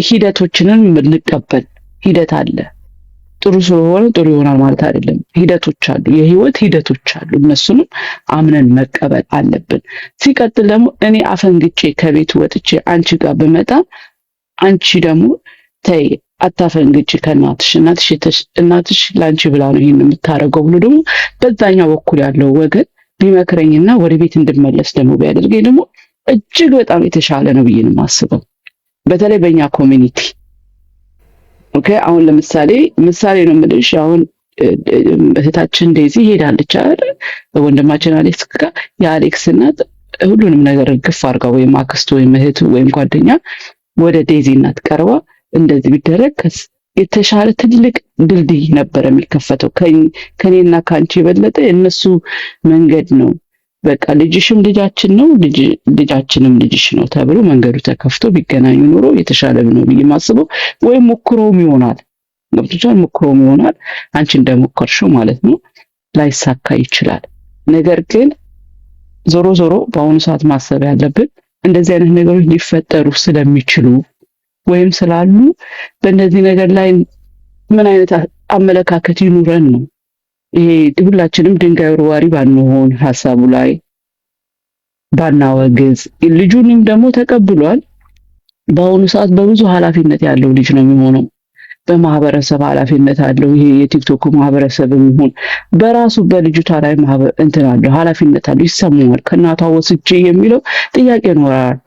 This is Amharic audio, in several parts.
ሂደቶችንን እንቀበል። ሂደት አለ። ጥሩ ስለሆነ ጥሩ ይሆናል ማለት አይደለም። ሂደቶች አሉ፣ የህይወት ሂደቶች አሉ። እነሱንም አምነን መቀበል አለብን። ሲቀጥል ደግሞ እኔ አፈንግጬ ከቤት ወጥቼ አንቺ ጋር ብመጣ አንቺ ደግሞ ተይ አታፈንግጭ እናትሽ ላንቺ ብላ ነው ይሄን የምታረገው ብሎ ደግሞ በዛኛው በኩል ያለው ወገን ቢመክረኝና ወደ ቤት እንድመለስ ደግሞ ቢያደርገኝ ደግሞ እጅግ በጣም የተሻለ ነው ብዬ ነው የማስበው። በተለይ በእኛ ኮሚኒቲ ኦኬ። አሁን ለምሳሌ ምሳሌ ነው የምልሽ። አሁን እህታችን ዴዚ ሄዳለች አይደል? ወንድማችን አሌክስ ጋር የአሌክስ እናት ሁሉንም ነገር ግፍ አድርጋ ወይም አክስቱ ወይም እህቱ ወይም ጓደኛ ወደ ዴዚ እናት ቀርባ እንደዚህ ቢደረግ የተሻለ ትልቅ ድልድይ ነበር የሚከፈተው። ከኔና ካንቺ የበለጠ የነሱ መንገድ ነው። በቃ ልጅሽም ልጃችን ነው፣ ልጃችንም ልጅሽ ነው ተብሎ መንገዱ ተከፍቶ ቢገናኙ ኖሮ የተሻለ ነው ብዬ ማስበው። ወይም ሞክሮም ይሆናል ገብቶሻል፣ ሞክሮም ይሆናል አንቺ እንደሞከርሽው ማለት ነው። ላይሳካ ይችላል። ነገር ግን ዞሮ ዞሮ በአሁኑ ሰዓት ማሰብ ያለብን እንደዚህ አይነት ነገሮች ሊፈጠሩ ስለሚችሉ ወይም ስላሉ በእነዚህ ነገር ላይ ምን አይነት አመለካከት ይኑረን ነው። ይሄ ሁላችንም ድንጋይ ወርዋሪ ባንሆን፣ ሐሳቡ ላይ ባናወግዝ። ልጁንም ደግሞ ተቀብሏል። በአሁኑ ሰዓት በብዙ ኃላፊነት ያለው ልጅ ነው የሚሆነው። በማህበረሰብ ኃላፊነት አለው። ይሄ የቲክቶክ ማህበረሰብ የሚሆን በራሱ በልጅቷ ላይ እንትን አለው፣ ኃላፊነት አለው። ይሰማዋል። ከእናቷ ወስጄ የሚለው ጥያቄ ይኖራል።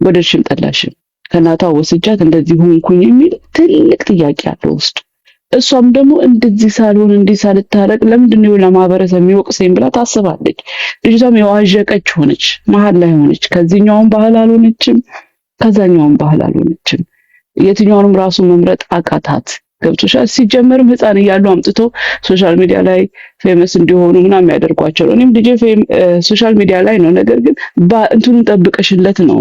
ወደድሽም ጠላሽም ከእናቷ ወስጃት እንደዚህ ሆንኩኝ የሚል ትልቅ ጥያቄ አለው ውስጥ። እሷም ደግሞ እንደዚህ ሳልሆን እንዲህ ሳልታረቅ ለምንድን ነው ለማህበረሰብ የሚወቅሰኝ ብላ ታስባለች። ልጅቷም የዋዠቀች ሆነች፣ መሀል ላይ ሆነች። ከዚህኛውም ባህል አልሆነችም፣ ከዛኛውም ባህል አልሆነችም። የትኛውንም ራሱ መምረጥ አቃታት። ገብቶሻል። ሲጀመርም ህፃን እያሉ አምጥቶ ሶሻል ሚዲያ ላይ ፌመስ እንዲሆኑ ምናምን ያደርጓቸው። እኔም ልጄ ሶሻል ሚዲያ ላይ ነው። ነገር ግን እንትኑን ጠብቀሽለት ነው፣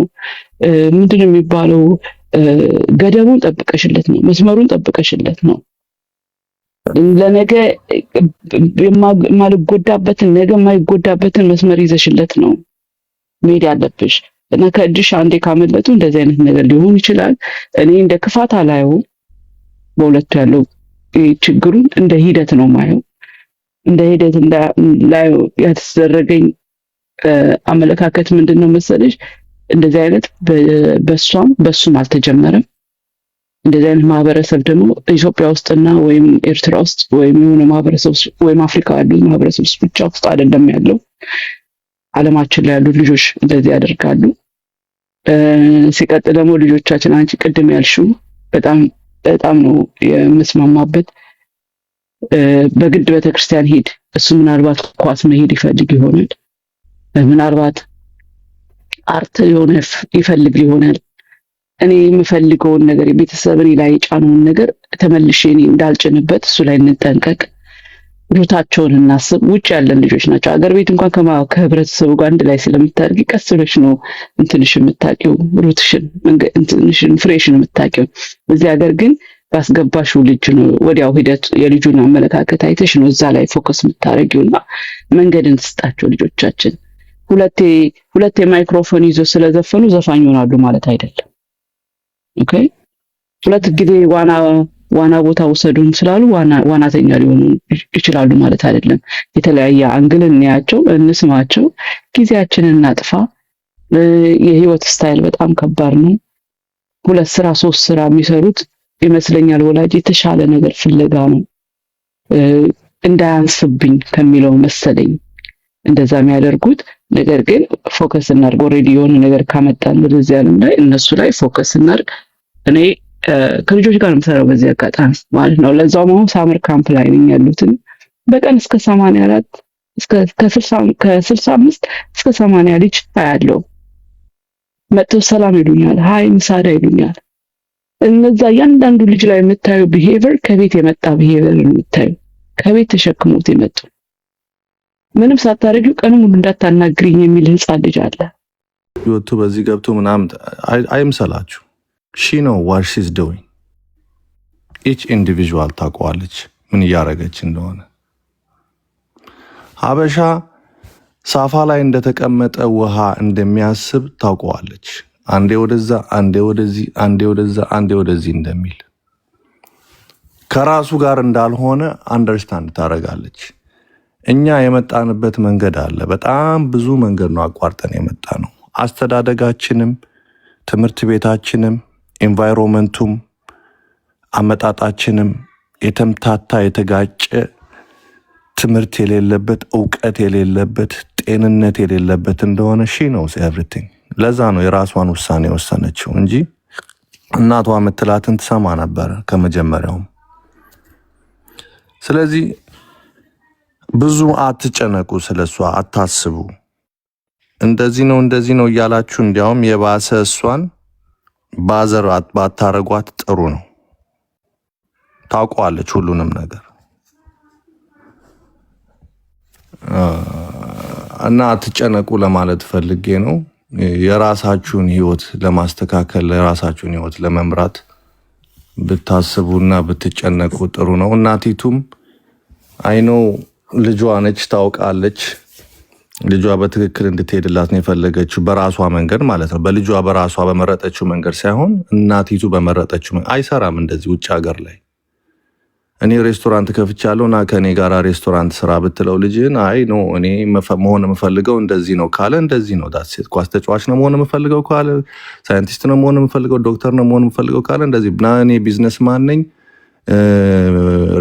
ምንድነው የሚባለው፣ ገደቡን ጠብቀሽለት ነው፣ መስመሩን ጠብቀሽለት ነው። ለነገ የማልጎዳበትን ነገ የማይጎዳበትን መስመር ይዘሽለት ነው መሄድ ያለብሽ። እና ከእጅሽ አንዴ ካመለጡ እንደዚህ አይነት ነገር ሊሆን ይችላል። እኔ እንደ ክፋት አላየውም። በሁለቱ ያለው ችግሩን እንደ ሂደት ነው ማየው። እንደ ሂደት ላይ ያተደረገኝ አመለካከት ምንድነው መሰለሽ፣ እንደዚህ አይነት በሱም አልተጀመረም። እንደዚህ አይነት ማህበረሰብ ደግሞ ኢትዮጵያ ውስጥና ወይም ኤርትራ ውስጥ ወይም የሆነ ማህበረሰብ ወይም አፍሪካ ያሉ ማህበረሰብ ብቻ ውስጥ አይደለም ያለው። ዓለማችን ላይ ያሉ ልጆች እንደዚህ ያደርጋሉ። ሲቀጥል ደግሞ ልጆቻችን አንቺ ቅድም ያልሽው በጣም ነው የምስማማበት። በግድ ቤተክርስቲያን ሄድ፣ እሱ ምናልባት ኳስ መሄድ ይፈልግ ይሆናል፣ ምናልባት አርት ይፈልግ ይሆናል። እኔ የምፈልገውን ነገር የቤተሰብን ላይ የጫነውን ነገር ተመልሼ እኔ እንዳልጭንበት እሱ ላይ እንጠንቀቅ። ሩታቸውን እናስብ። ውጭ ያለን ልጆች ናቸው። አገር ቤት እንኳን ከህብረተሰቡ ጋር አንድ ላይ ስለምታደርጊ ቀስ ብለሽ ነው እንትንሽ የምታውቂው፣ ሩትሽን እንትንሽን ፍሬሽን የምታውቂው። በዚህ ሀገር ግን ባስገባሽው ልጅ ነው ወዲያው ሂደት የልጁን አመለካከት አይተሽ ነው እዛ ላይ ፎከስ የምታደርጊውና መንገድ እንስጣቸው ልጆቻችን። ሁለቴ ማይክሮፎን ይዞ ስለዘፈኑ ዘፋኝ ይሆናሉ ማለት አይደለም። ኦኬ። ሁለት ጊዜ ዋና ቦታ ወሰዱን ስላሉ ዋናተኛ ሊሆኑ ይችላሉ ማለት አይደለም። የተለያየ አንግል እንያቸው፣ እንስማቸው፣ ጊዜያችንን እናጥፋ። የህይወት ስታይል በጣም ከባድ ነው። 2 ስራ 3 ስራ የሚሰሩት ይመስለኛል ወላጅ የተሻለ ነገር ፍለጋ ነው። እንዳያንስብኝ ከሚለው መሰለኝ እንደዛ የሚያደርጉት። ነገር ግን ፎከስ እናድርግ። ኦሬዲ የሆነ ነገር ካመጣን ወደዚህ ዓለም ላይ እነሱ ላይ ፎከስ እናድርግ። እኔ ከልጆች ጋር የምሰራው በዚህ አጋጣሚ ማለት ነው። ለዛውም አሁን ሳመር ካምፕ ላይ ነኝ ያሉትን በቀን እስከ 84 ከ65 እስከ 80 ልጅ አያለው። መጥተው ሰላም ይሉኛል፣ ሃይ ምሳዳ ይሉኛል። እነዛ እያንዳንዱ ልጅ ላይ የምታዩ ቢሄቪየር ከቤት የመጣ ቢሄቪየር የምታዩ ከቤት ተሸክሞት የመጡ ምንም ሳታረጊው ቀን ሙሉ እንዳታናግሪኝ የሚል ህፃን ልጅ አለ። ወጥቶ በዚህ ገብቶ ምናምን አይምሰላችሁ። ሺ ነው ዋት ሺዝ ዶዊንግ። ኢች ኢንዲቪዥዋል ታውቀዋለች ምን እያደረገች እንደሆነ። ሀበሻ ሳፋ ላይ እንደተቀመጠ ውሃ እንደሚያስብ ታውቀዋለች። አንዴ ወደዛ፣ አንዴ ወደዚህ፣ አንዴ ወደዛ፣ አንዴ ወደዚህ እንደሚል ከራሱ ጋር እንዳልሆነ አንደርስታንድ ታደርጋለች። እኛ የመጣንበት መንገድ አለ። በጣም ብዙ መንገድ ነው አቋርጠን የመጣ ነው። አስተዳደጋችንም፣ ትምህርት ቤታችንም፣ ኤንቫይሮንመንቱም፣ አመጣጣችንም የተምታታ የተጋጨ ትምህርት የሌለበት እውቀት የሌለበት ጤንነት የሌለበት እንደሆነ ሺ ነው ኤቭሪቲንግ። ለዛ ነው የራሷን ውሳኔ የወሰነችው እንጂ እናቷ ምትላትን ትሰማ ነበረ ከመጀመሪያውም። ስለዚህ ብዙ አትጨነቁ፣ ስለሷ አታስቡ። እንደዚህ ነው እያላችሁ እንዲያውም የባሰ እሷን ባዘር ባታረጓት ጥሩ ነው። ታውቋለች ሁሉንም ነገር እና አትጨነቁ ለማለት ፈልጌ ነው። የራሳችሁን ህይወት ለማስተካከል የራሳችሁን ህይወት ለመምራት ብታስቡና ብትጨነቁ ጥሩ ነው። እናቲቱም አይኖ ልጇ ነች፣ ታውቃለች። ልጇ በትክክል እንድትሄድላት ነው የፈለገችው፣ በራሷ መንገድ ማለት ነው። በልጇ በራሷ በመረጠችው መንገድ ሳይሆን እናቲቱ በመረጠችው። አይሰራም እንደዚህ ውጭ ሀገር ላይ እኔ ሬስቶራንት ከፍቻለሁ ና ከኔ ጋር ሬስቶራንት ስራ ብትለው ልጅን አይ ኖ እኔ መሆን የምፈልገው እንደዚህ ነው ካለ እንደዚህ ነው። ዳሴት ኳስ ተጫዋች ነው መሆን የምፈልገው ካለ፣ ሳይንቲስት ነው መሆን የምፈልገው፣ ዶክተር ነው መሆን የምፈልገው ካለ እንደዚህ ና እኔ ቢዝነስ ማን ነኝ፣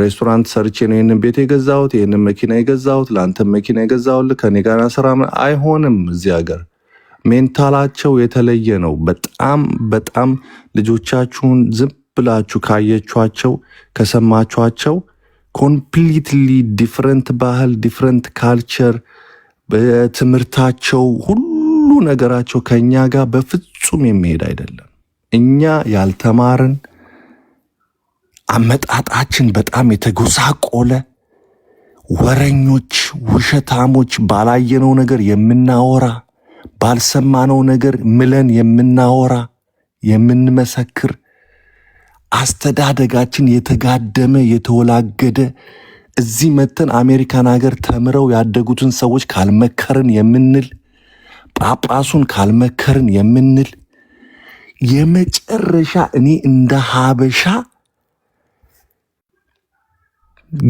ሬስቶራንት ሰርቼ ነው ይህንን ቤት የገዛሁት፣ ይህንን መኪና የገዛሁት፣ ለአንተም መኪና የገዛሁት፣ ከኔ ጋር ስራ አይሆንም። እዚህ ሀገር ሜንታላቸው የተለየ ነው። በጣም በጣም ልጆቻችሁን ዝም ብላችሁ ካየቿቸው ከሰማቿቸው ኮምፕሊትሊ ዲፍረንት ባህል፣ ዲፍረንት ካልቸር፣ በትምህርታቸው ሁሉ ነገራቸው ከኛ ጋር በፍጹም የሚሄድ አይደለም። እኛ ያልተማርን አመጣጣችን በጣም የተጎሳቆለ ወረኞች፣ ውሸታሞች፣ ባላየነው ነገር የምናወራ ባልሰማነው ነገር ምለን የምናወራ የምንመሰክር አስተዳደጋችን የተጋደመ የተወላገደ እዚህ መተን አሜሪካን ሀገር ተምረው ያደጉትን ሰዎች ካልመከርን የምንል ጳጳሱን ካልመከርን የምንል የመጨረሻ እኔ እንደ ሀበሻ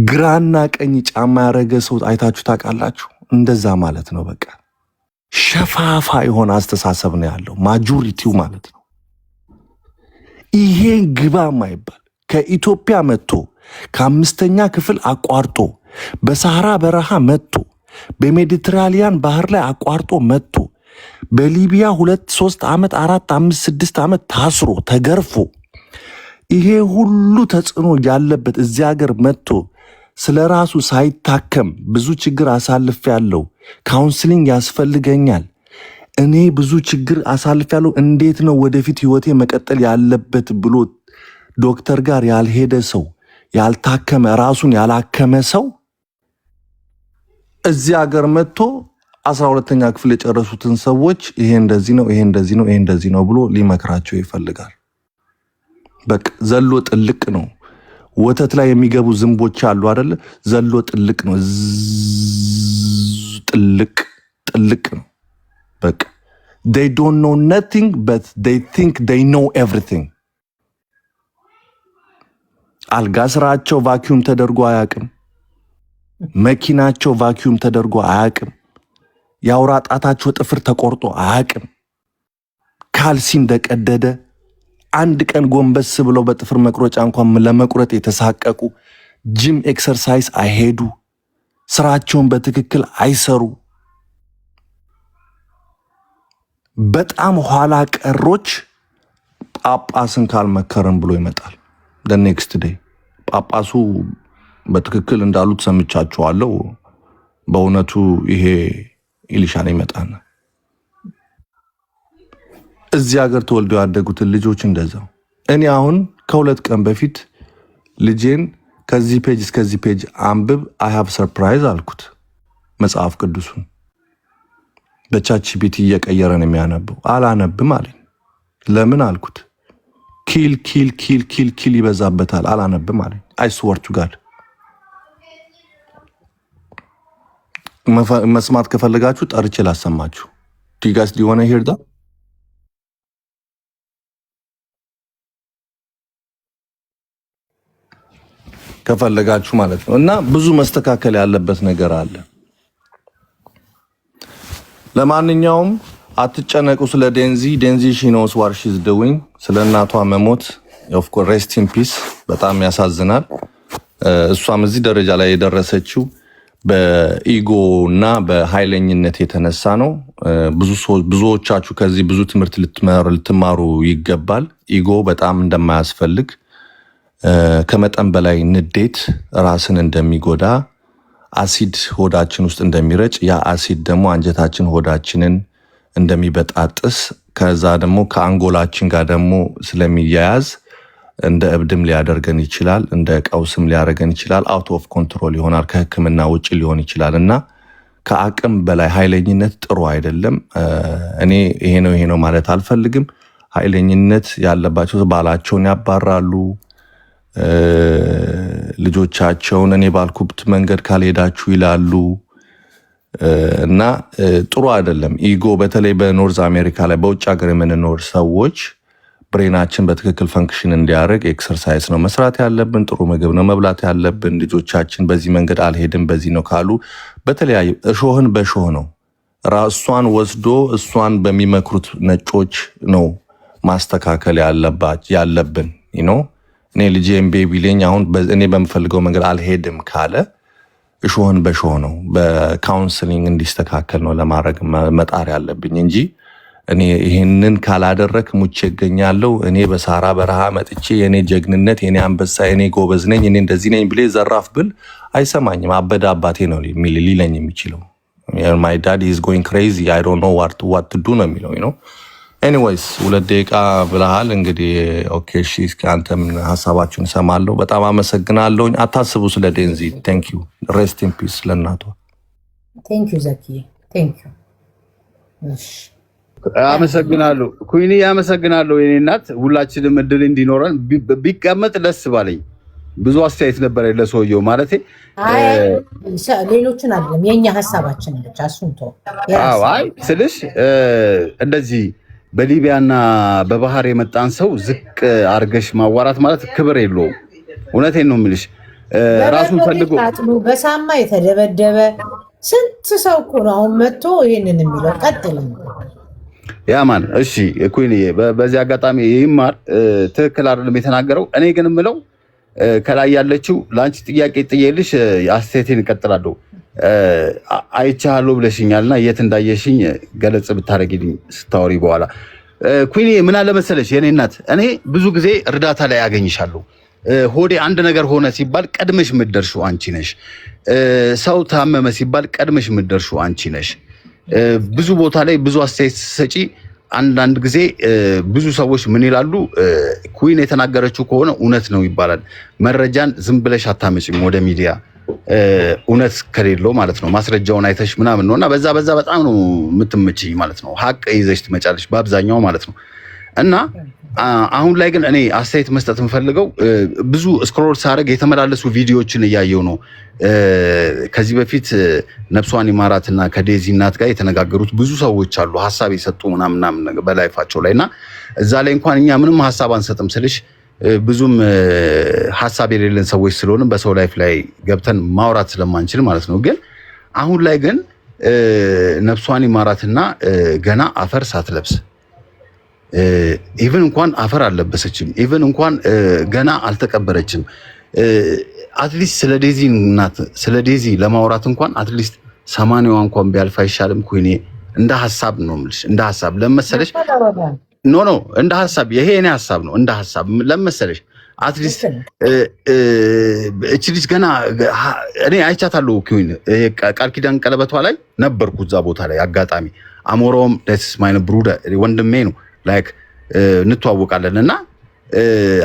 ግራና ቀኝ ጫማ ያረገ ሰው አይታችሁ ታውቃላችሁ? እንደዛ ማለት ነው። በቃ ሸፋፋ የሆነ አስተሳሰብ ነው ያለው ማጆሪቲው ማለት ነው። ይሄ ግባ ማይባል ከኢትዮጵያ መጥቶ ከአምስተኛ ክፍል አቋርጦ በሳህራ በረሃ መጥቶ በሜዲትራሊያን ባህር ላይ አቋርጦ መጥቶ በሊቢያ 2 3 ዓመት 4 5 6 ዓመት ታስሮ ተገርፎ ይሄ ሁሉ ተጽዕኖ ያለበት እዚህ ሀገር መጥቶ ስለ ራሱ ሳይታከም ብዙ ችግር አሳልፍ ያለው ካውንስሊንግ ያስፈልገኛል፣ እኔ ብዙ ችግር አሳልፍ ያለው እንዴት ነው ወደፊት ህይወቴ መቀጠል ያለበት ብሎ ዶክተር ጋር ያልሄደ ሰው ያልታከመ ራሱን ያላከመ ሰው እዚህ ሀገር መጥቶ 12ኛ ክፍል የጨረሱትን ሰዎች ይሄ እንደዚህ ነው፣ ይሄ እንደዚህ ነው፣ ይሄ እንደዚህ ነው ብሎ ሊመክራቸው ይፈልጋል። በቃ ዘሎ ጥልቅ ነው። ወተት ላይ የሚገቡ ዝንቦች አሉ አይደለ? ዘሎ ጥልቅ ነው። ጥልቅ ነው። በቃ they don't know nothing but they think they know everything። አልጋ ስራቸው ቫኪዩም ተደርጎ አያቅም። መኪናቸው ቫኪዩም ተደርጎ አያቅም። የአውራ ጣታቸው ጥፍር ተቆርጦ አያቅም። ካልሲ እንደቀደደ አንድ ቀን ጎንበስ ብለው በጥፍር መቁረጫ እንኳን ለመቁረጥ የተሳቀቁ፣ ጂም ኤክሰርሳይዝ አይሄዱ፣ ስራቸውን በትክክል አይሰሩ፣ በጣም ኋላ ቀሮች ጳጳስን ካልመከረን ብሎ ይመጣል። the next day ጳጳሱ በትክክል እንዳሉት ሰምቻቸዋለሁ። በእውነቱ ይሄ ኢሊሻን ይመጣና እዚህ ሀገር ተወልደው ያደጉትን ልጆች እንደዛው። እኔ አሁን ከ2 ቀን በፊት ልጄን ከዚህ ፔጅ እስከዚህ ፔጅ አንብብ I have surprise አልኩት። መጽሐፍ ቅዱሱን በቻትጂፒቲ እየቀየረ ነው የሚያነበው። አላነብም አለኝ። ለምን አልኩት። ኪል ይበዛበታል። አላነብም አለኝ። I swear to God። መስማት ከፈለጋችሁ ጠርቼ ላሰማችሁ። Do you guys do you want to hear that? ከፈለጋችሁ ማለት ነው። እና ብዙ መስተካከል ያለበት ነገር አለ። ለማንኛውም አትጨነቁ ስለ ዴንዚ ሺ ኖውስ ዋት ሺ ኢዝ ዱዊንግ። ስለ እናቷ መሞት ኦፍ ኮርስ ሬስት ኢን ፒስ በጣም ያሳዝናል። እሷም እዚህ ደረጃ ላይ የደረሰችው በኢጎ እና በኃይለኝነት የተነሳ ነው። ብዙዎቻችሁ ከዚህ ብዙ ትምህርት ልትማሩ ይገባል። ኢጎ በጣም እንደማያስፈልግ፣ ከመጠን በላይ ንዴት ራስን እንደሚጎዳ፣ አሲድ ሆዳችን ውስጥ እንደሚረጭ፣ ያ አሲድ ደግሞ አንጀታችን ሆዳችንን እንደሚበጣጥስ፣ ከዛ ደግሞ ከአንጎላችን ጋር ደግሞ ስለሚያያዝ እንደ እብድም ሊያደርገን ይችላል፣ እንደ ቀውስም ሊያደርገን ይችላል። አውት ኦፍ ኮንትሮል ይሆናል፣ ከህክምና ውጭ ሊሆን ይችላል። እና ከአቅም በላይ ኃይለኝነት ጥሩ አይደለም። እኔ ይሄ ነው ማለት አልፈልግም። ኃይለኝነት ያለባቸው ባላቸውን ያባራሉ፣ ልጆቻቸውን እኔ ባልኩት መንገድ ካልሄዳችሁ ይላሉ። እና ጥሩ አይደለም ኢጎ። በተለይ በኖርዝ አሜሪካ ላይ በውጭ ሀገር የምንኖር ሰዎች ብሬናችን በትክክል ፈንክሽን እንዲያደርግ ኤክሰርሳይዝ ነው መስራት ያለብን፣ ጥሩ ምግብ ነው መብላት ያለብን። ልጆቻችን በዚህ መንገድ አልሄድም በዚህ ነው ካሉ በተለያዩ እሾህን በሾህ ነው ራሷን ወስዶ እሷን በሚመክሩት ነጮች ነው ማስተካከል ያለብን ነው። እኔ ልጄም ቤቢ ልኝ አሁን እኔ በምፈልገው መንገድ አልሄድም ካለ እሾህን በሾህ ነው በካውንስሊንግ እንዲስተካከል ነው ለማድረግ መጣር ያለብኝ እንጂ እኔ ይሄንን ካላደረክ ሙቼ እገኛለሁ፣ እኔ በሳራ በረሃ መጥቼ የኔ ጀግንነት የኔ አንበሳ የኔ ጎበዝ ነኝ እኔ እንደዚህ ነኝ ብሌ ዘራፍ ብል አይሰማኝም። አበደ አባቴ ነው ሊለኝ የሚችለው። my dad is going crazy I don't know what to do ነው የሚለው ነው። ኤኒዌይስ 2 ደቂቃ ብለሃል እንግዲህ ኦኬ እሺ፣ እስኪ አንተም ሐሳባችሁን ሰማለሁ። በጣም አመሰግናለሁ። አታስቡ ስለ ዴንዚ። ቴንክ ዩ ሬስት ኢን ፒስ ለናቷ። ቴንክ ዩ ዘኪ ቴንክ ዩ። እሺ አመሰግናለሁ ኩይኒ፣ አመሰግናለሁ የኔ እናት። ሁላችንም እድል እንዲኖረን ቢቀመጥ ደስ ባለኝ። ብዙ አስተያየት ነበር ለሰውየው ማለት ሌሎችን አይደለም የኛ ሐሳባችን ብቻ እሱን ተው። አይ ስልሽ እንደዚህ በሊቢያና በባህር የመጣን ሰው ዝቅ አርገሽ ማዋራት ማለት ክብር የለውም። እውነቴን ነው የምልሽ። ራሱን ፈልጎ በሳማ የተደበደበ ስንት ሰው እኮ ነው አሁን መጥቶ ይሄንን የሚለው። ቀጥል ያማን። እሺ ኩይኒ፣ በዚህ አጋጣሚ ይማር ትክክል አይደለም የተናገረው። እኔ ግን የምለው ከላይ ያለችው ላንቺ ጥያቄ ጥዬልሽ አስተያየቴን እቀጥላለሁ። አይቻለሁ ብለሽኛልና የት እንዳየሽኝ ገለጽ ብታረጊልኝ ስታወሪ በኋላ። ኩይኒ ምን አለ መሰለሽ የኔ እናት፣ እኔ ብዙ ጊዜ እርዳታ ላይ ያገኝሻለሁ። ሆዴ አንድ ነገር ሆነ ሲባል ቀድመሽ ምትደርሺው አንቺ ነሽ። ሰው ታመመ ሲባል ቀድመሽ ምትደርሺው አንቺ ነሽ። ብዙ ቦታ ላይ ብዙ አስተያየት ሰጪ አንዳንድ ጊዜ ብዙ ሰዎች ምን ይላሉ? ኩይን የተናገረችው ከሆነ እውነት ነው ይባላል። መረጃን ዝም ብለሽ አታመጪም ወደ ሚዲያ እውነት ከሌለው ማለት ነው። ማስረጃውን አይተሽ ምናምን ነውና በዛ በጣም ነው የምትመጪ ማለት ነው። ሀቅ ይዘሽ ትመጫለሽ በአብዛኛው ማለት ነው። እና አሁን ላይ ግን እኔ አስተያየት መስጠት የምፈልገው ብዙ ስክሮል ሳደርግ የተመላለሱ ቪዲዮዎችን እያየው ነው። ከዚህ በፊት ነፍሷን ይማራትና ከዴዚ እናት ጋር የተነጋገሩት ብዙ ሰዎች አሉ፣ ሀሳብ የሰጡ ምናምን በላይፋቸው ላይ እና እዛ ላይ እንኳን እኛ ምንም ሀሳብ አንሰጥም ስልሽ ብዙም ሀሳብ የሌለን ሰዎች ስለሆንም በሰው ላይፍ ላይ ገብተን ማውራት ስለማንችል ማለት ነው። ግን አሁን ላይ ግን ነፍሷን ይማራትና ገና አፈር ሳትለብስ ኢቭን እንኳን አፈር አልለበሰችም፣ ኢቭን እንኳን ገና አልተቀበረችም። አትሊስት ስለ ዴዚ እናት ስለ ዴዚ ለማውራት እንኳን አትሊስት 80 እንኳን ቢያልፍ አይሻልም? ኩይኔ እንደ ሐሳብ ነው የምልሽ። እንደ ሐሳብ ለመሰለሽ ኖ እንደ ሐሳብ ይሄ እኔ ሐሳብ ነው። እንደ ሐሳብ ለመሰለሽ አትሊስት እቺ ልጅ ገና እኔ አይቻታለሁ። ኩይን ቃል ኪዳን ቀለበቷ ላይ ነበርኩ እዛ ቦታ ላይ አጋጣሚ። አሞሮም ደስ ማይነ ብሩደ ወንድሜ ነው ላይክ እንተዋወቃለን እና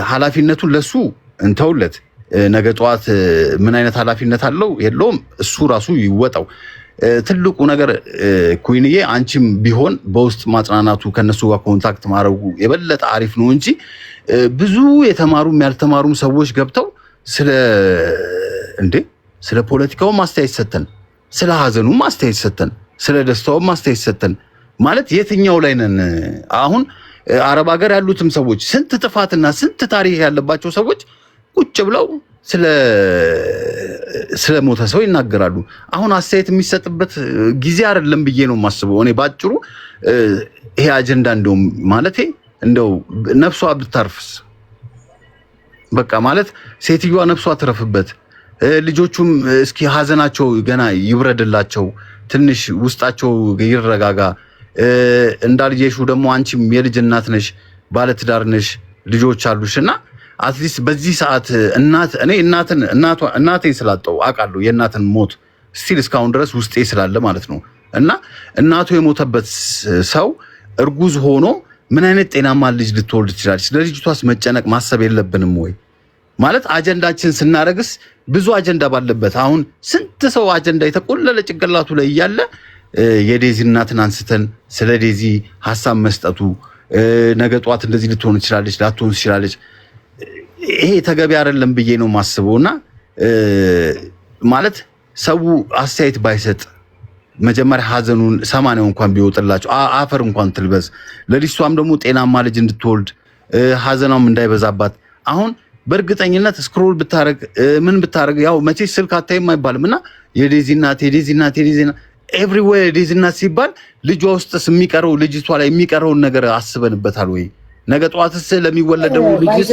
ኃላፊነቱን ለሱ እንተውለት። ነገ ጠዋት ምን አይነት ኃላፊነት አለው የለውም እሱ ራሱ ይወጣው። ትልቁ ነገር ኩይንዬ አንቺም ቢሆን በውስጥ ማጽናናቱ ከነሱ ጋር ኮንታክት ማድረጉ የበለጠ አሪፍ ነው እንጂ ብዙ የተማሩም ያልተማሩም ሰዎች ገብተው ስለ ፖለቲካው ማስተያየት ሰተን፣ ስለ ሀዘኑ ማስተያየት ሰተን፣ ስለ ደስታው ማስተያየት ሰተን ማለት የትኛው ላይ ነን? አሁን አረብ ሀገር ያሉትም ሰዎች ስንት ጥፋትና ስንት ታሪክ ያለባቸው ሰዎች ቁጭ ብለው ስለ ሞተ ሰው ይናገራሉ። አሁን አስተያየት የሚሰጥበት ጊዜ አይደለም ብዬ ነው የማስበው እኔ ባጭሩ። ይሄ አጀንዳ እንደውም ማለቴ እንደው ነፍሷ ብታርፍስ በቃ ማለት ሴትዮዋ ነፍሷ ትረፍበት፣ ልጆቹም እስኪ ሀዘናቸው ገና ይብረድላቸው፣ ትንሽ ውስጣቸው ይረጋጋ። እንዳልየሹ ደግሞ አንቺም የልጅ እናት ነሽ፣ ባለትዳር ነሽ፣ ልጆች አሉሽና አትሊስት በዚህ ሰዓት እኔ እናቴን ስላጣው አውቃለሁ የእናትን ሞት ስቲል እስካሁን ድረስ ውስጤ ስላለ ማለት ነው። እና እናቱ የሞተበት ሰው እርጉዝ ሆኖ ምን አይነት ጤናማ ልጅ ልትወልድ ትችላለች? ለልጅቷስ መጨነቅ ማሰብ የለብንም ወይ? ማለት አጀንዳችን ስናረግስ ብዙ አጀንዳ ባለበት አሁን ስንት ሰው አጀንዳ የተቆለለ ጭንቅላቱ ላይ እያለ የዴዚ እናትን አንስተን ስለ ዴዚ ሐሳብ መስጠቱ ነገ ጧት እንደዚህ ልትሆን ትችላለች ላትሆን ትችላለች ይሄ ተገቢ አይደለም ብዬ ነው ማስበውና ማለት ሰው አስተያየት ባይሰጥ መጀመሪያ ሀዘኑን 80 እንኳን ቢወጥላቸው አፈር እንኳን ትልበስ ለሊሷም ደግሞ ጤናማ ልጅ እንድትወልድ ሀዘናም እንዳይበዛባት አሁን በእርግጠኝነት ስክሮል ብታረግ ምን ብታረግ ያው መቼ ስልክ አታይም አይባልምና የዴዚ እናት ኤቭሪዌር ዴዚ እናት ሲባል ልጇ ውስጥስ የሚቀረው ልጅቷ ላይ የሚቀረውን ነገር አስበንበታል ወይ? ነገ ጧትስ ለሚወለደው ልጅስ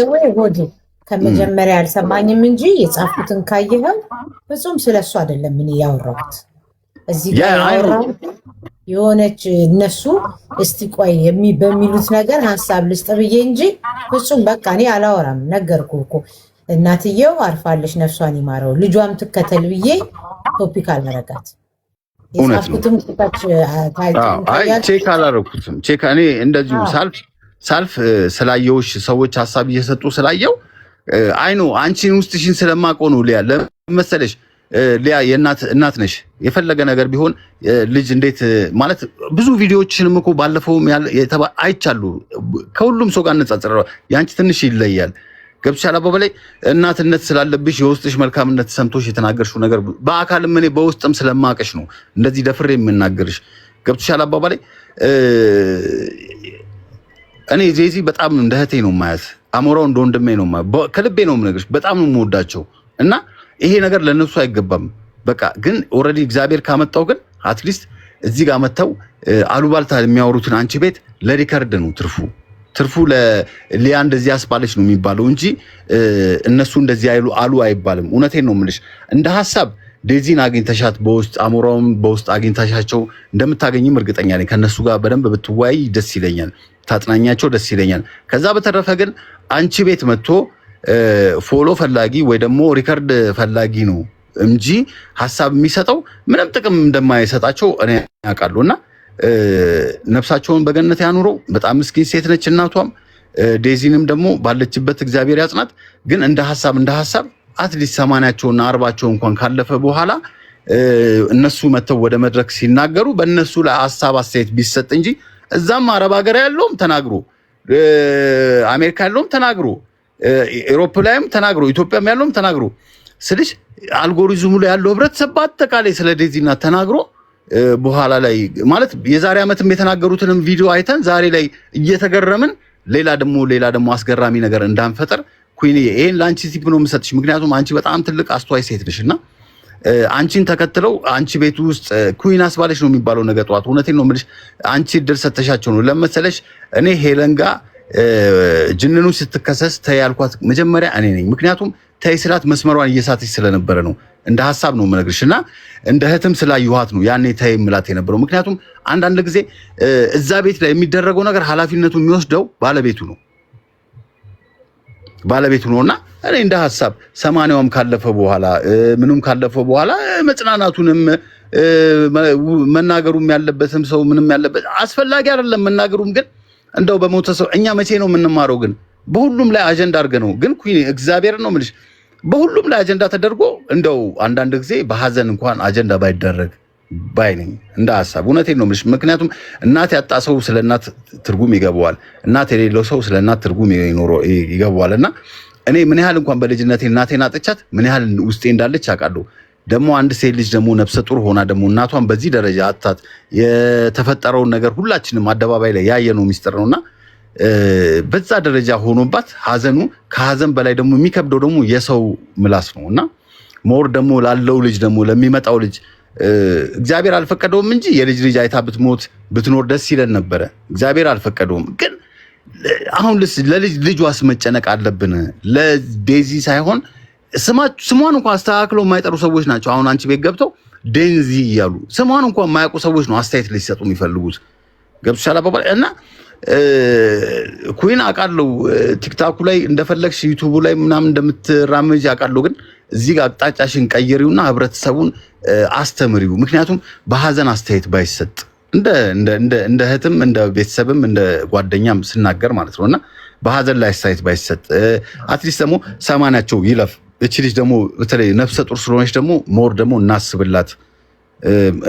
ከመጀመሪያ አልሰማኝም እንጂ የጻፍኩትን ካየኸው ፍጹም ስለሱ አይደለም ምን ያወራሁት እዚህ ጋር ያወራሁት የሆነች እነሱ እስቲ ቆይ በሚሉት ነገር ሐሳብ ልስጥ ብዬ እንጂ ፍጹም በቃ እኔ አላወራም። ነገርኩህ እኮ እናትየው አርፋለች ነፍሷን ይማረው ልጇም ትከተል ብዬ ቶፒክ አልመረጋት የጻፍኩትም ታች ቼክ አላረኩትም። ቼክ እኔ እንደዚሁ ሳልፍ ስላየውሽ ሰዎች ሐሳብ እየሰጡ ስላየው አይኑ አንቺን ውስጥሽን ስለማቆኑ ሊያ ለመሰለሽ ሊያ የእናት ነሽ የፈለገ ነገር ቢሆን ልጅ እንዴት ማለት ብዙ ቪዲዮዎችንም እኮ ባለፈው አይቻሉ ከሁሉም ሰው ጋር እንጻጽረው ያንቺ ትንሽ ይለያል ገብቻላ በበላይ እናትነት ስላለብሽ የውስጥሽ መልካምነት ሰምቶሽ የተናገርሽው ነገር በአካልም እኔ በውስጥም ስለማቀሽ ነው እንደዚህ ደፍሬ የምናገርሽ ገብቻላ በበላይ እኔ ዜዚ በጣም እንደ እህቴ ነው ማያት አሞራው እንደ ወንድሜ ነው ከልቤ ነው የምነግርሽ በጣም ነው የምወዳቸው እና ይሄ ነገር ለነሱ አይገባም በቃ ግን ኦሬዲ እግዚአብሔር ካመጣው ግን አትሊስት እዚህ ጋር መተው አሉባልታ የሚያወሩትን አንቺ ቤት ለሪከርድ ነው ትርፉ ለሊያ እንደዚህ ያስባለች ነው የሚባለው እንጂ እነሱ እንደዚህ አሉ አይባልም። እውነቴን ነው የምልሽ እንደ ሐሳብ ዴዚን አግኝተሻት በውስጥ አሞራውም በውስጥ አግኝተሻቸው እንደምታገኝም እርግጠኛ ነኝ። ከነሱ ጋር በደንብ ብትወያይ ደስ ይለኛል፣ ታጥናኛቸው ደስ ይለኛል። ከዛ በተረፈ ግን አንቺ ቤት መጥቶ ፎሎ ፈላጊ ወይ ደግሞ ሪከርድ ፈላጊ ነው እንጂ ሐሳብ የሚሰጠው ምንም ጥቅም እንደማይሰጣቸው እኔ ያውቃለሁና ነፍሳቸውን በገነት ያኑረው። በጣም ምስኪን ሴት ነች እናቷም። ዴዚንም ደግሞ ባለችበት እግዚአብሔር ያጽናት። ግን እንደ ሐሳብ አትሊስት 80ቸውና 40ቸው እንኳን ካለፈ በኋላ እነሱ መተው ወደ መድረክ ሲናገሩ በእነሱ ላይ ሐሳብ አስተያየት ቢሰጥ እንጂ እዛም አረብ ሀገር ያለውም ተናግሮ አሜሪካ ያለውም ተናግሮ ኤሮፕ ላይም ተናግሮ ኢትዮጵያም ያለውም ተናግሮ ስልሽ አልጎሪዝሙ ላይ ያለው ህብረተሰብ በአጠቃላይ ስለ ዴዚና ተናግሮ በኋላ ላይ ማለት የዛሬ ዓመትም የተናገሩትንም ቪዲዮ አይተን ዛሬ ላይ እየተገረምን ሌላ ደግሞ አስገራሚ ነገር እንዳንፈጠር ኩይኒ ይሄን ላንቺ ቲፕ ነው የምሰጥሽ። ምክንያቱም አንቺ በጣም ትልቅ አስተዋይ ሴት ነሽና አንቺን ተከትለው አንቺ ቤት ውስጥ ኩይን አስባለሽ ነው የሚባለው ነገ ጧት። እውነቴን ነው የምልሽ አንቺ ድል ሰተሻቸው ነው ለመሰለሽ። እኔ ሄለን ጋር ጅንኑ ስትከሰስ ተይ ያልኳት መጀመሪያ እኔ ነኝ። ምክንያቱም ተይ ስላት መስመሯን እየሳተች ስለነበረ ነው። እንደ ሐሳብ ነው የምነግርሽና እንደ እህትም ስላየኋት ነው ያኔ ተይ ምላት የነበረው። ምክንያቱም አንዳንድ ጊዜ እዛ ቤት ላይ የሚደረገው ነገር ኃላፊነቱን የሚወስደው ባለቤቱ ነውና እኔ እንደ ሐሳብ 80ም ካለፈ በኋላ ምንም ካለፈ በኋላ መጽናናቱንም መናገሩም ያለበትም ሰው ምንም ያለበት አስፈላጊ አይደለም መናገሩም። ግን እንደው በሞተ ሰው እኛ መቼ ነው የምንማረው? ግን በሁሉም ላይ አጀንዳ አድርገ ነው። ግን ኩኒ እግዚአብሔር ነው የምልሽ በሁሉም ላይ አጀንዳ ተደርጎ እንደው አንዳንድ ጊዜ በሐዘን እንኳን አጀንዳ ባይደረግ ባይነኝ እንደ ሐሳብ። እውነቴን ነው የምልሽ። ምክንያቱም እናት ያጣ ሰው ስለ እናት ትርጉም ይገባዋል፣ እናት የሌለው ሰው ስለ እናት ትርጉም ይገባዋልና እኔ ምን ያህል እንኳን በልጅነቴ እናቴን አጥቻት ምን ያህል ውስጤ እንዳለች አውቃለሁ። ደግሞ አንድ ሴት ልጅ ደግሞ ነፍሰ ጡር ሆና ደግሞ እናቷን በዚህ ደረጃ አጣት የተፈጠረውን ነገር ሁላችንም አደባባይ ላይ ያየነው ሚስጥር ነውና በዛ ደረጃ ሆኖባት ሐዘኑ ከሐዘን በላይ ደግሞ የሚከብደው ደግሞ የሰው ምላስ ነውና ሞር ደግሞ ላለው ልጅ ደግሞ ለሚመጣው ልጅ እግዚአብሔር አልፈቀደውም እንጂ የልጅ ልጅ አይታ ብትሞት ብትኖር ደስ ይለን ነበረ። እግዚአብሔር አልፈቀደውም። ግን አሁን ለልጅ ልጇስ መጨነቅ አለብን። ለዴዚ ሳይሆን ስሟን እንኳን አስተካክለው የማይጠሩ ሰዎች ናቸው። አሁን አንቺ ቤት ገብተው ዴዚ እያሉ ስሟን እንኳን የማያውቁ ሰዎች ነው አስተያየት ሊሰጡ የሚፈልጉት። ገብቶሻል አባባል እና ኩዊን አውቃለሁ ቲክታኩ ላይ እንደፈለግሽ ዩቲዩቡ ላይ ምናምን እንደምትራመጂ አውቃለሁ። ግን እዚህ ጋር አቅጣጫሽን ቀይሪውና ህብረተሰቡን አስተምሪው። ምክንያቱም በሐዘን አስተያየት ባይሰጥ እንደ እህትም እንደ ቤተሰብም እንደ ጓደኛም ስናገር ማለት ነውና በሐዘን ላይ አስተያየት ባይሰጥ አትሊስት ደግሞ ሰማናቸው ይለፍ። እቺ ልጅ ደግሞ በተለይ ነፍሰ ጡር ስለሆነች ደግሞ ሞር ደግሞ እናስብላት።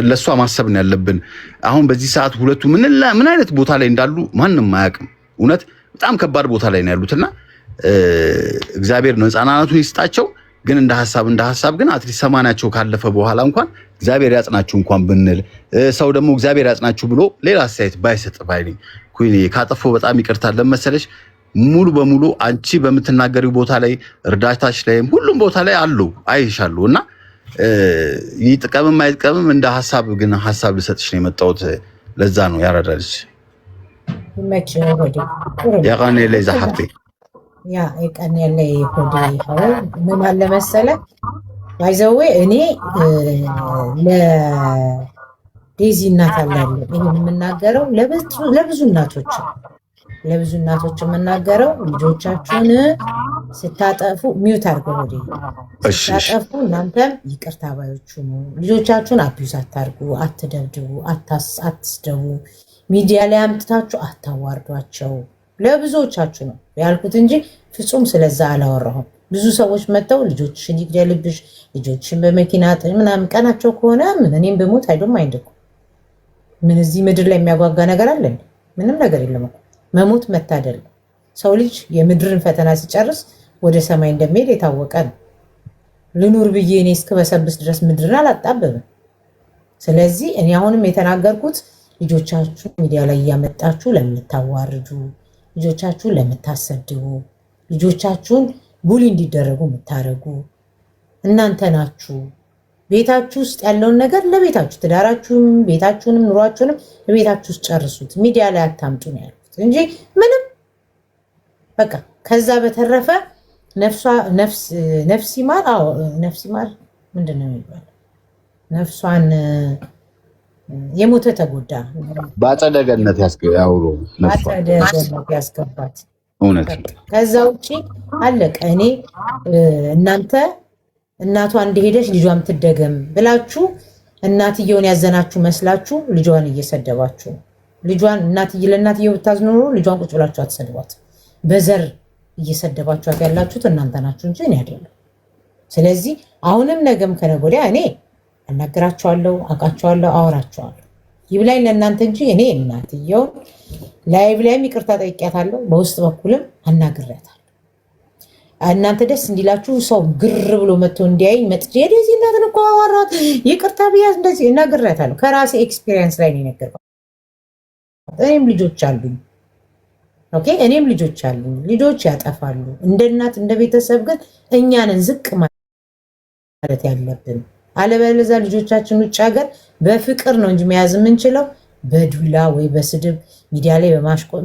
ለሷ ማሰብ ነው ያለብን። አሁን በዚህ ሰዓት ሁለቱ ምን አይነት ቦታ ላይ እንዳሉ ማንም አያውቅም። እውነት በጣም ከባድ ቦታ ላይ ነው ያሉትና እግዚአብሔር ነው ህፃናቱን ይስጣቸው። ግን እንደ ሐሳብ ግን አትሊስት ሰማናቸው ካለፈ በኋላ እንኳን እግዚአብሔር ያጽናችሁ እንኳን ብንል ሰው ደግሞ እግዚአብሔር ያጽናችሁ ብሎ ሌላ አስተያየት ባይሰጥ ባይልኝ። ኩዊን ካጠፎ በጣም ይቅርታ ለመሰለሽ ሙሉ በሙሉ አንቺ በምትናገሪው ቦታ ላይ እርዳታሽ ላይ ሁሉም ቦታ ላይ አሉ አይሻሉ እና ይጥቀምም አይጥቀምም እንደ ሐሳብ ግን ሐሳብ ልሰጥሽ ነው የመጣሁት። ለዛ ነው ያረዳልሽ ያቃኔ ላይ ዛሐፍቴ ያ የቀን ያለ ሆዴ ሆይ ምን አለ መሰለ ባይዘዌ እኔ ለዴዚ እናት አላለ ይሄን የምናገረው ለብዙ እናቶች የምናገረው ልጆቻችሁን ስታጠፉ ሚውት አድርገው ሆዴ ስታጠፉ እናንተም ይቅርታ ባዮቹ ነው። ልጆቻችሁን አቢዩዝ አታርጉ፣ አትደብድቡ፣ አትስደቡ፣ ሚዲያ ላይ አምጥታችሁ አታዋርዷቸው። ለብዙዎቻችሁ ነው ያልኩት እንጂ ፍጹም ስለዛ አላወራሁም። ብዙ ሰዎች መጥተው ልጆችሽን ይግደልብሽ፣ ልጆችሽን በመኪና ምናምን ቀናቸው ከሆነ ምን እኔም በሞት አይዶም አይንደቁ ምን እዚህ ምድር ላይ የሚያጓጓ ነገር አለ? ምንም ነገር የለም እኮ መሞት መታደል። ሰው ልጅ የምድርን ፈተና ሲጨርስ ወደ ሰማይ እንደሚሄድ የታወቀ ነው። ልኑር ብዬ እኔ እስክበሰብስ ድረስ ምድርን አላጣበብም። ስለዚህ እኔ አሁንም የተናገርኩት ልጆቻችሁ ሚዲያ ላይ እያመጣችሁ ለምታዋርዱ፣ ልጆቻችሁን ለምታሰድቡ፣ ልጆቻችሁን ቡሊ እንዲደረጉ የምታረጉ እናንተ ናችሁ። ቤታችሁ ውስጥ ያለውን ነገር ለቤታችሁ ትዳራችሁም፣ ቤታችሁንም፣ ኑሯችሁንም ለቤታችሁ ውስጥ ጨርሱት። ሚዲያ ላይ አታምጡ ነው ያልኩት እንጂ ምንም በቃ። ከዛ በተረፈ ነፍስ ይማር። አዎ ነፍስ ይማር ምንድን ነው የሚባለው? ነፍሷን የሞተ ተጎዳ በአጸደ ገነት ያስገባት። እውነት። ከዛ ውጭ አለቀ። እኔ እናንተ እናቷ እንደሄደች ልጇም ትደገም ብላችሁ እናትየውን ያዘናችሁ መስላችሁ ልጇን እየሰደባችሁ ልጇን ለእናትየው ብታዝኑ ኖሮ ልጇን ቁጭ ብላችሁ አትሰድቧት። በዘር እየሰደባችኋት ያላችሁት እናንተ ናችሁ እንጂ እኔ አይደለም። ስለዚህ አሁንም ነገም ከነገ ወዲያ እኔ አናግራቸዋለሁ፣ አውቃቸዋለሁ፣ አወራቸዋለሁ። ይብላኝ ለእናንተ እንጂ እኔ እናትየውን ላይቭ ላይም ይቅርታ ጠይቄያታለሁ፣ በውስጥ በኩልም አናግሬያታለሁ። እናንተ ደስ እንዲላችሁ ሰው ግር ብሎ መጥቶ እንዲያይ መጥቼ የዚህ እናትን እኮ አወራት ይቅርታ ብያት እንደዚህ እናግሬያታለሁ። ከራሴ ኤክስፒሪየንስ ላይ ነው የነገርኳት። እኔም ልጆች አሉኝ። ኦኬ፣ እኔም ልጆች አሉኝ። ልጆች ያጠፋሉ። እንደ እናት እንደ ቤተሰብ ግን እኛንን ዝቅ ማለት ያለብን። አለበለዚያ ልጆቻችን ውጭ ሀገር በፍቅር ነው እንጂ መያዝ የምንችለው በዱላ ወይ በስድብ ሚዲያ ላይ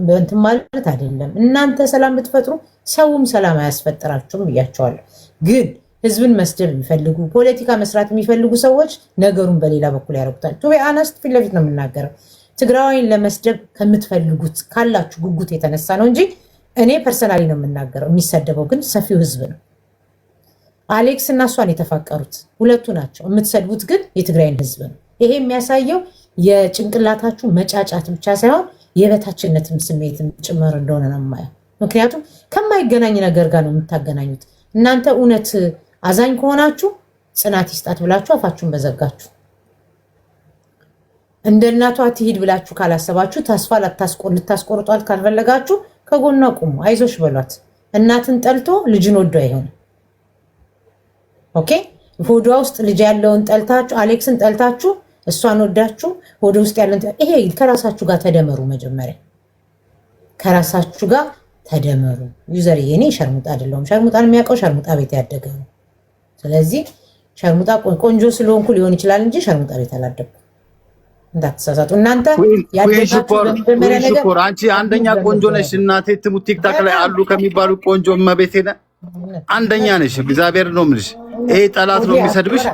በእንትን ማለት አይደለም። እናንተ ሰላም ብትፈጥሩ ሰውም ሰላም አያስፈጥራችሁም ብያቸዋለሁ። ግን ህዝብን መስደብ የሚፈልጉ ፖለቲካ መስራት የሚፈልጉ ሰዎች ነገሩን በሌላ በኩል ያደርጉታል። ቱቤ አነስት ፊት ለፊት ነው የምናገረው። ትግራዋይን ለመስደብ ከምትፈልጉት ካላችሁ ጉጉት የተነሳ ነው እንጂ እኔ ፐርሰናሊ ነው የምናገረው። የሚሰደበው ግን ሰፊው ህዝብ ነው። አሌክስ እና እሷን የተፋቀሩት ሁለቱ ናቸው። የምትሰድቡት ግን የትግራይን ህዝብ ነው። ይሄ የሚያሳየው የጭንቅላታችሁ መጫጫት ብቻ ሳይሆን የበታችነትም ስሜትም ጭምር እንደሆነ ነው የማየው። ምክንያቱም ከማይገናኝ ነገር ጋር ነው የምታገናኙት። እናንተ እውነት አዛኝ ከሆናችሁ ጽናት ይስጣት ብላችሁ አፋችሁን በዘጋችሁ። እንደ እናቷ ትሂድ ብላችሁ ካላሰባችሁ፣ ተስፋ ልታስቆርጧት ካልፈለጋችሁ ከጎኗ ቁሙ፣ አይዞሽ በሏት። እናትን ጠልቶ ልጅን ወዶ አይሆንም። ኦኬ፣ ሆዷ ውስጥ ልጅ ያለውን ጠልታችሁ፣ አሌክስን ጠልታችሁ እሷን ወዳችሁ ሆዷ ውስጥ ያለን ይሄ ከራሳችሁ ጋር ተደመሩ። መጀመሪያ ከራሳችሁ ጋር ተደመሩ። ዩዘር የኔ ሸርሙጣ አይደለሁም። ሸርሙጣን የሚያውቀው ሸርሙጣ ቤት ያደገ ነው። ስለዚህ ሸርሙጣ ቆንጆ ስለሆንኩ ሊሆን ይችላል እንጂ ሸርሙጣ ቤት አላደኩም። እንዳትሳሳቱ እናንተ ያደጋችሁ በመጀመሪያ ነገር አንቺ አንደኛ ቆንጆ ነሽ እናቴ ትሙት ቲክታክ ላይ አሉ ከሚባሉ ቆንጆ እመቤቴ ነህ አንደኛ ነሽ። እግዚአብሔር ነው የምልሽ። ይሄ ጠላት ነው የሚሰድብሽ።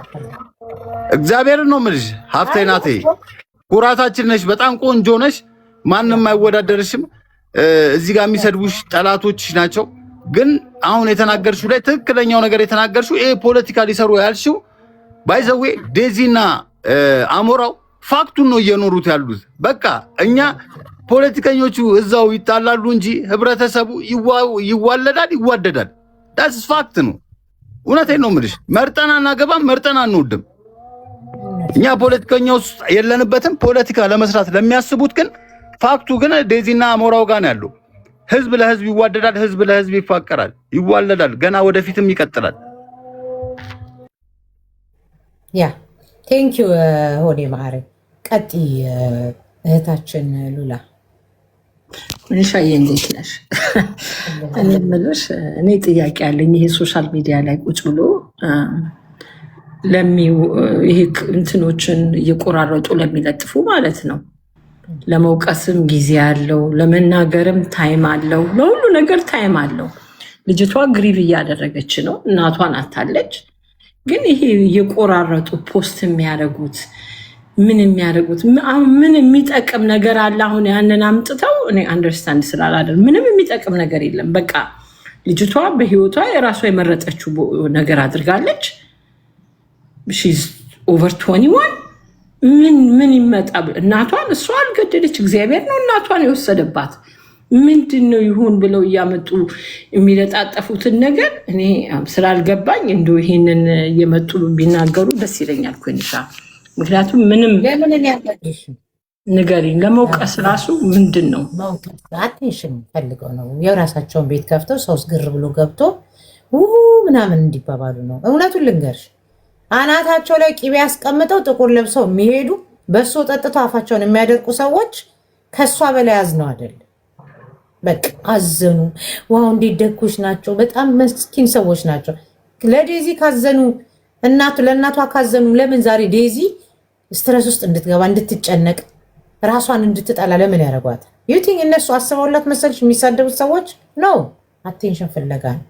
እግዚአብሔር ነው የምልሽ። ሀብቴ ናቴ ኩራታችን ነሽ። በጣም ቆንጆ ነሽ። ማንም አይወዳደርሽም። እዚህ ጋር የሚሰድቡሽ ጠላቶችሽ ናቸው። ግን አሁን የተናገርሽው ላይ ትክክለኛው ነገር የተናገርሽው ይሄ ፖለቲካ ሊሰሩ ያልሽው ባይዘዌ ዴዚና አሞራው ፋክቱን ነው እየኖሩት ያሉት። በቃ እኛ ፖለቲከኞቹ እዛው ይጣላሉ እንጂ ህብረተሰቡ ይዋለዳል፣ ይዋደዳል። ዳስ ፋክት ነው። እውነቴን ነው የምልሽ። መርጠን አናገባም፣ መርጠን አንወድም። እኛ ፖለቲከኛው ውስጥ የለንበትም። ፖለቲካ ለመስራት ለሚያስቡት ግን ፋክቱ ግን ዴዚና አሞራው ጋር ነው ያለው። ህዝብ ለህዝብ ይዋደዳል፣ ህዝብ ለህዝብ ይፋቀራል፣ ይዋለዳል። ገና ወደፊትም ይቀጥላል። ያ ቴንኪዩ ሆዴ ማዕረ ቀጢ እህታችን ሉላ ምንሻዬ እንዴት ነሽ? እኔ የምልሽ እኔ ጥያቄ ያለኝ ይሄ ሶሻል ሚዲያ ላይ ቁጭ ብሎ ይሄ እንትኖችን እየቆራረጡ ለሚለጥፉ ማለት ነው። ለመውቀስም ጊዜ አለው፣ ለመናገርም ታይም አለው፣ ለሁሉ ነገር ታይም አለው። ልጅቷ ግሪቭ እያደረገች ነው፣ እናቷን አታለች። ግን ይሄ እየቆራረጡ ፖስት የሚያደርጉት ምን የሚጠቅም ነገር አለ? አሁን ያንን አምጥተው እኔ አንደርስታንድ ስላላደር ምንም የሚጠቅም ነገር የለም። በቃ ልጅቷ በህይወቷ የራሷ የመረጠችው ነገር አድርጋለች። ሺዝ ኦቨር 21 ምን ይመጣ? እናቷን እሷ አልገደለች፣ እግዚአብሔር ነው እናቷን የወሰደባት። ምንድን ነው ይሁን ብለው እያመጡ የሚለጣጠፉትን ነገር እኔ ስላልገባኝ እንደው ይሄንን እየመጡ ቢናገሩ ደስ ይለኛል ኮይንሻ። ምክንያቱም ምንም ንገሪኝ፣ ለመውቀስ ራሱ ምንድን ነው አቴንሽን ፈልገው ነው የራሳቸውን ቤት ከፍተው ሰውስ ግር ብሎ ገብቶ ምናምን እንዲባባሉ ነው። እውነቱን ልንገርሽ አናታቸው ላይ ቂቤ ያስቀምጠው ጥቁር ለብሰው የሚሄዱ በሶ ጠጥተው አፋቸውን የሚያደርቁ ሰዎች ከሷ በላይ አዝነው አይደለም። በቃ አዘኑ። ዋው እንዴት ደጎች ናቸው፣ በጣም መስኪን ሰዎች ናቸው። ለዴዚ ካዘኑ ለእናቷ ካዘኑ ለምን ዛሬ ዴዚ ስትረስ ውስጥ እንድትገባ እንድትጨነቅ ራሷን እንድትጠላ ለምን ያደርጓት? ዩቲንግ እነሱ አስበውላት መሰልሽ የሚሳደቡት ሰዎች ነው። አቴንሽን ፍለጋ ነው።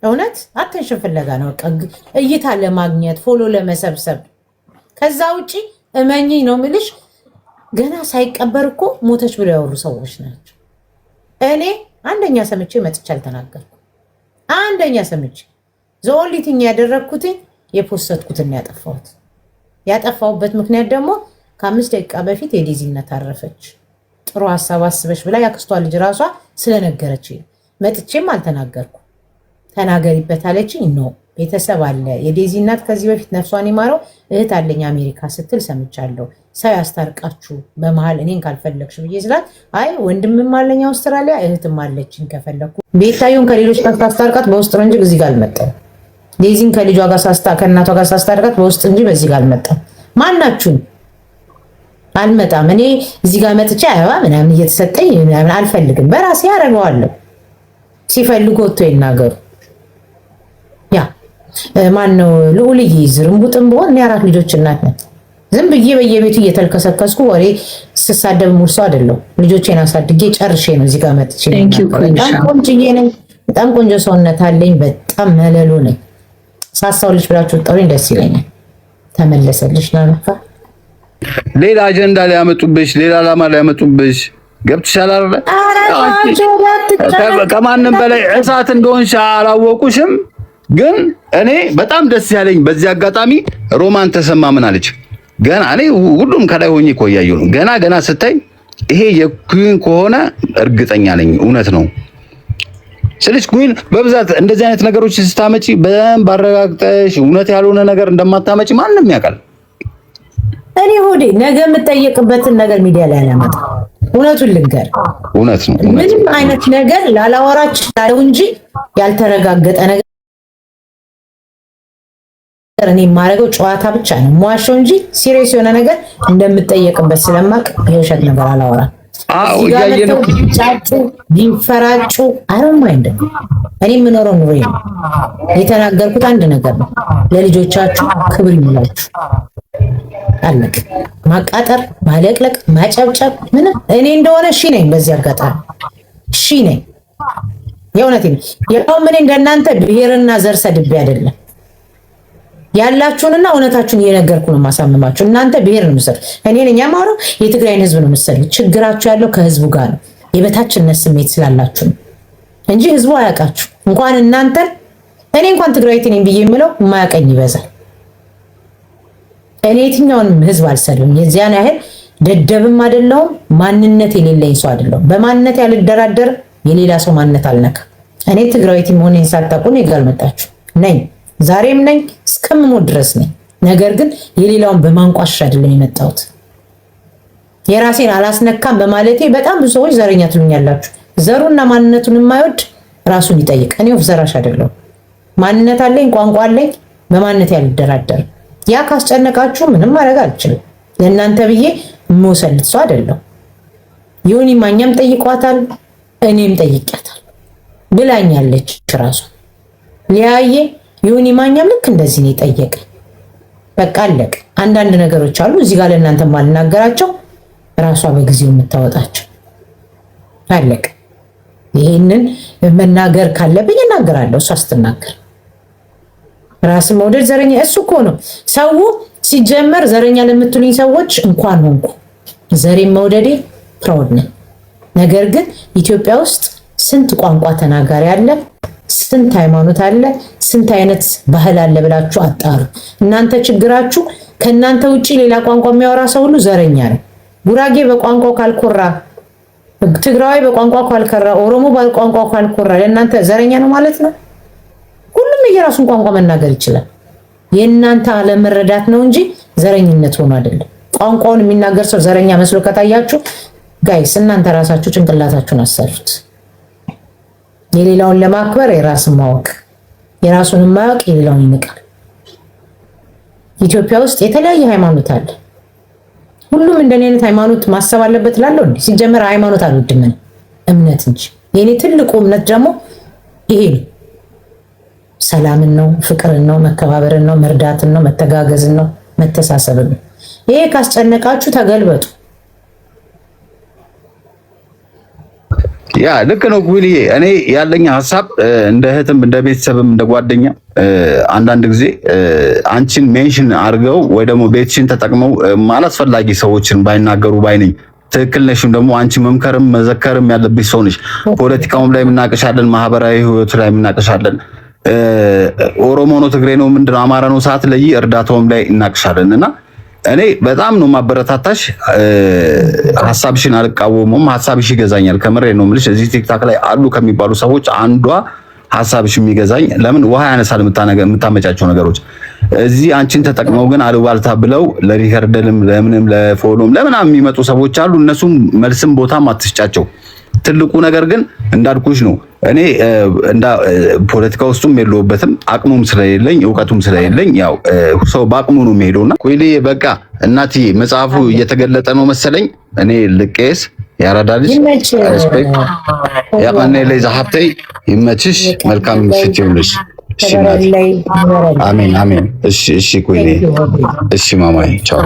እውነት አቴንሽን ፍለጋ ነው። በቃ እይታ ለማግኘት ፎሎ ለመሰብሰብ። ከዛ ውጪ እመኚኝ ነው የምልሽ ገና ሳይቀበር እኮ ሞተች ብለው ያወሩ ሰዎች ናቸው። እኔ አንደኛ ሰምቼ መጥቼ አልተናገርኩም። አንደኛ ሰምቼ ዘኦንሊቲኝ ያደረግኩትኝ የፖስተትኩትን ያጠፋሁት። ያጠፋሁበት ምክንያት ደግሞ ከ5 ደቂቃ በፊት የዴዚ እናት አረፈች። ጥሩ ሀሳብ አስበሽ ብላ ያክስቷ ልጅ ራሷ ስለነገረች መጥቼም አልተናገርኩም። ተናገሪበት አለችኝ። ኖ ቤተሰብ አለ። የዴዚ እናት ከዚህ በፊት ነፍሷን ይማረው እህት አለኝ አሜሪካ ስትል ሰምቻለሁ። ሰው ያስታርቃችሁ በመሃል እኔን ካልፈለግሽ ብዬ ስላት አይ ወንድምም አለኝ አውስትራሊያ እህትም አለችኝ ከፈለግኩ ቤታዩን ከሌሎች ጋር ሳስታርቃት በውስጥ ነው እንጂ እዚህ ጋር አልመጣም። ዴዚን ከልጇ ጋር ከእናቷ ጋር ሳስታርቃት በውስጥ እንጂ በዚህ ጋር አልመጣም። ማናችሁም አልመጣም። እኔ እዚህ ጋር መጥቼ አበባ ምናምን እየተሰጠኝ ምናምን አልፈልግም። በራሴ አደርገዋለሁ። ሲፈልጉ ወጥቶ ይናገሩ። ያ ማነው ልዑልዬ ዝርምቡጥም በሆን እኔ 4 ልጆች እናት ነኝ። ዝም ብዬ በየቤቱ እየተልከሰከስኩ ወሬ ስሳደብ ሙርሶ አይደለም። ልጆቼን አሳድጌ ጨርሼ ነው እዚህ ጋር መጥቼ። በጣም ቆንጆዬ ነኝ። በጣም ቆንጆ ሰውነት አለኝ። በጣም መለሉ ነኝ። ሳሳውልሽ ብላችሁ ጠሩኝ ደስ ይለኛል። ተመለሰልሽ ናነካ ሌላ አጀንዳ ሊያመጡብሽ፣ ሌላ ዓላማ ሊያመጡብሽ ገብትሻል አይደል? ከማንም በላይ እሳት እንደሆንሽ አላወቁሽም። ግን እኔ በጣም ደስ ያለኝ በዚህ አጋጣሚ ሮማን ተሰማ ምን አለች? ገና እኔ ሁሉም ከላይ ሆኜ እኮ እያየሁ ነው። ገና ስታይ ይሄ የኩዊን ከሆነ እርግጠኛ ነኝ እውነት ነው ስልሽ ኩዊን በብዛት እንደዚህ አይነት ነገሮች ስታመጪ በደንብ አረጋግጠሽ እውነት ያልሆነ ነገር እንደማታመጪ ማንም ያውቃል። እኔ ሆዴ ነገ የምጠየቅበትን ነገር ሚዲያ ላይ አላመጣ። እውነቱን ልንገር እውነት ነው። ምንም አይነት ነገር ላላወራች ያለው እንጂ ያልተረጋገጠ ነገር እኔ የማደርገው ጨዋታ ብቻ ነው። ሟሸው እንጂ ሲሪየስ የሆነ ነገር እንደምጠየቅበት ስለማቅ የውሸት ነገር አላወራም። አዎ እዚህ ጋር እያየ ነው። መተው ቢጫጩ ቢፈራጩ አይደለም። እኔ የምኖረው ኑሮ ነው። የተናገርኩት አንድ ነገር ነው። ለልጆቻችሁ ክብር ይኑራችሁ። አለቅ ማቃጠር፣ ማለቅለቅ፣ ማጨብጨብ ምን እኔ እንደሆነ እሺ ነኝ። በዚህ አጋጣሚ እሺ ነኝ። የእውነቴን ያው ምን እንደናንተ ብሔርና ዘር ሰድቤ አይደለም። ያላችሁንና እውነታችሁን እየነገርኩ ነው ማሳመማችሁ። እናንተ ብሔር ነው የምትሰሩት፣ እኔ ነኝ የማወራው የትግራይን ህዝብ ነው የምትሰሩት። ችግራችሁ ያለው ከህዝቡ ጋር ነው። የበታችነት ስሜት ስላላችሁ ነው እንጂ ህዝቡ አያውቃችሁ። እንኳን እናንተን እኔ እንኳን ትግራይት ነኝ ብዬ የምለው የማያውቀኝ ይበዛል። እኔ የትኛውንም ህዝብ አልሰድብም። የዚያን ያህል ደደብም አይደለሁም። ማንነት የሌለኝ ሰው አይደለሁም። በማንነት ያልደራደር የሌላ ሰው ማንነት አልነካም። እኔ ትግራይት መሆኔን ሳታውቁ እኔ ጋር መጣችሁ ነኝ። ዛሬም ነኝ፣ እስከምሞት ድረስ ነኝ። ነገር ግን የሌላውን በማንቋሸሽ አይደለም የመጣሁት። የራሴን አላስነካም በማለቴ በጣም ብዙ ሰዎች ዘረኛ ትሉኛላችሁ። ዘሩና ማንነቱን የማይወድ ራሱን ይጠይቅ። እኔ ወፍ ዘራሽ አይደለሁም። ማንነት አለኝ፣ ቋንቋ አለኝ። በማንነት ያልደራደር። ያ ካስጨነቃችሁ ምንም ማድረግ አልችልም። ለእናንተ ብዬ የምወሰልት ሰው አይደለሁም። ዮኒ ማኛም ጠይቋታል፣ እኔም ጠይቂያታል ብላኛለች። ራሱ ሊያየ ዮኒ ማኛም ልክ እንደዚህ ነው የጠየቀ። በቃ አለቅ። አንዳንድ ነገሮች አሉ እዚህ ጋር ለእናንተ ማልናገራቸው ራሷ በጊዜው የምታወጣቸው አለቅ። ይሄንን መናገር ካለብኝ እናገራለሁ። እሷ ስትናገር ራስ መውደድ ዘረኛ እሱ እኮ ነው። ሰው ሲጀመር ዘረኛ ለምትሉኝ ሰዎች እንኳን ሆንኩ ዘሬን መውደዴ ፕራውድ ነኝ። ነገር ግን ኢትዮጵያ ውስጥ ስንት ቋንቋ ተናጋሪ አለ፣ ስንት ሃይማኖት አለ፣ ስንት አይነት ባህል አለ ብላችሁ አጣሩ። እናንተ ችግራችሁ ከእናንተ ውጪ ሌላ ቋንቋ የሚያወራ ሰው ሁሉ ዘረኛ ነው። ጉራጌ በቋንቋው ካልኮራ፣ ትግራዊ በቋንቋው ካልኮራ፣ ኦሮሞ በቋንቋው ካልኮራ ለእናንተ ዘረኛ ነው ማለት ነው። ሁሉም የራሱን ቋንቋ መናገር ይችላል። የእናንተ አለመረዳት ነው እንጂ ዘረኝነት ሆኖ አይደለም። ቋንቋውን የሚናገር ሰው ዘረኛ መስሎ ከታያችሁ ጋይስ እናንተ ራሳችሁ ጭንቅላታችሁን አሰሩት። የሌላውን ለማክበር የራስን ማወቅ፣ የራሱን ማወቅ የሌላውን ይንቃል። ኢትዮጵያ ውስጥ የተለያየ ሃይማኖት አለ። ሁሉም እንደኔ አይነት ሃይማኖት ማሰብ አለበት እላለሁ እንዴ? ሲጀመር ሃይማኖት አልወድም እምነት እንጂ። የኔ ትልቁ እምነት ደግሞ ይሄ ነው። ሰላምን ነው፣ ፍቅርን ነው፣ መከባበርን ነው፣ መርዳትን ነው፣ መተጋገዝን ነው፣ መተሳሰብን ነው። ይሄ ካስጨነቃችሁ ተገልበጡ። ያ ልክ ነው ጉልዬ። እኔ ያለኝ ሀሳብ እንደ እህትም እንደ ቤተሰብም እንደ ጓደኛ አንዳንድ ጊዜ አንቺን ሜንሽን አድርገው ወይ ደግሞ ቤትሽን ተጠቅመው አላስፈላጊ ሰዎችን ባይናገሩ ባይነኝ። ትክክል ነሽም ደግሞ አንቺ መምከርም መዘከርም ያለብሽ ሰው ነሽ። ፖለቲካውም ላይ የምናቀሻለን፣ ማህበራዊ ህይወቱ ላይ የምናቀሻለን። ኦሮሞ ነው ትግሬ ነው ምንድነው አማራ ነው ሰዓት ላይ እርዳታውም ላይ እናቅሻለን እና እኔ በጣም ነው ማበረታታሽ። ሐሳብሽን አልቃወመም፣ ሐሳብሽ ይገዛኛል። ከምሬ ነው የምልሽ። እዚህ ቲክታክ ላይ አሉ ከሚባሉ ሰዎች አንዷ ሐሳብሽ የሚገዛኝ ለምን ውሃ ያነሳል የምታመጫቸው ነገሮች እዚህ አንቺን ተጠቅመው ግን አልባልታ ብለው ለሪከርደልም ለምንም ለፎሎም ለምናም የሚመጡ ሰዎች አሉ። እነሱም መልስም ቦታም አትስጫቸው። ትልቁ ነገር ግን እንዳልኩሽ ነው። እኔ ፖለቲካ ውስጥም የለውበትም አቅሙም ስለሌለኝ እውቀቱም ስለሌለኝ ያው ሰው በአቅሙ ነው የሚሄደውና ቆይሌ በቃ እናትዬ መጽሐፉ እየተገለጠ ነው መሰለኝ። እኔ ልቄስ ያራዳልሽ ሪስፔክት ያማኔ ላይ ዛሐብተይ ይመችሽ። መልካም ምሽት ይሁንልሽ። እሺ አሜን አሜን። እሺ ቆይሌ እሺ ማማዬ ቻው።